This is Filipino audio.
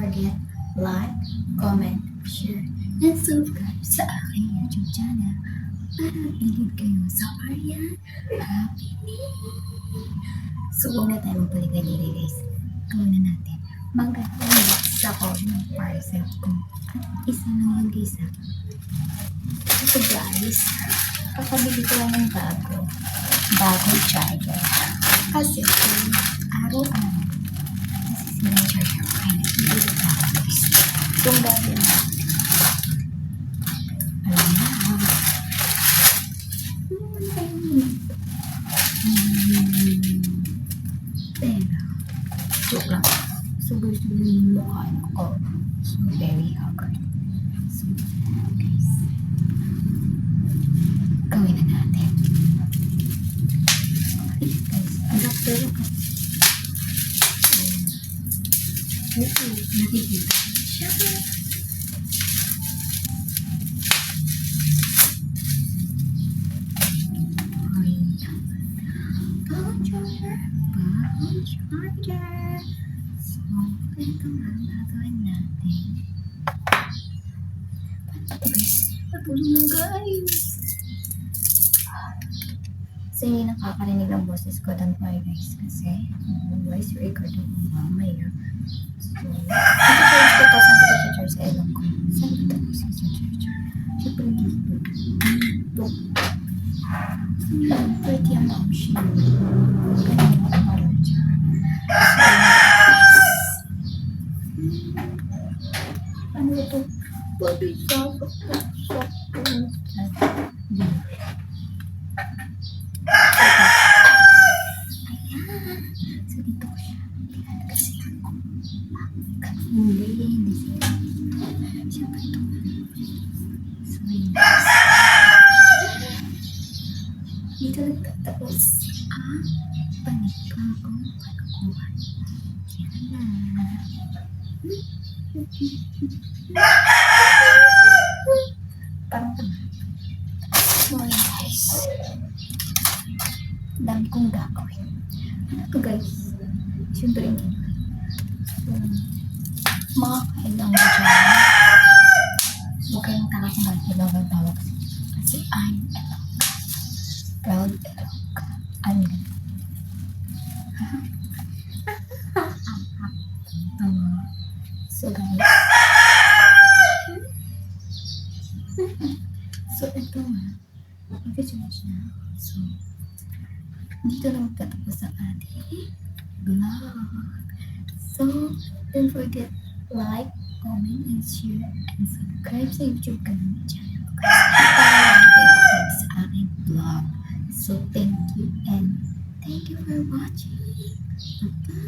forget like, comment, share, and subscribe sa aking YouTube channel para updated kayo sa Aryan Happy Meal. So, huwag na tayo magpaligay-ligay guys. Gawin na natin. Mag-unbox ako ng parcel ko. At isa lang yan guys ha. Ito guys, kakabili ko lang ng bagong charger. Kasi araw-araw kasi sila yung charger ko kaya nagpili ko ako guys. Kung dahil alam na pero joke lang. So guys, yung mukha ko so very awkward. So guys, gawin na natin. Guys, ang doctor ko. Nakikita siya. Bagong charger. So, ito nga ang gagawin natin. Guys, natulong na guys. So, hindi nakakarinig ang boses ko. Don't worry guys. Kasi, voice record ko mamaya. So, ito-charge ko ito. Saan ko ito-charge sa ilong ko? Saan ko ito sa charger? Siyempre dito. Dito. Pretty ang option. Ganyan ako parang siya. Ano ito? Body shop. So, dito ko siya. Kasi ako. Hindi siya. Siyempre ito. So, yun. Dito nagtatapos ang panigagong kalokohan. Yan na. Parang tama. So, yun guys. Dami kong gagawin. Ano to guys? Siyempre yun. So, mga kailang mo dyan. Huwag kayong tala kung bakit kailangan tawag. Kasi I'm proud Ilocano. I'm so guys. So ito nga. Mag-charge na. So, dito na magtatapos ang ating vlog. So, don't forget like, comment, and share, and subscribe sa YouTube channel ko. Para update sa aking vlog. So, thank you and thank you for watching. Bye-bye.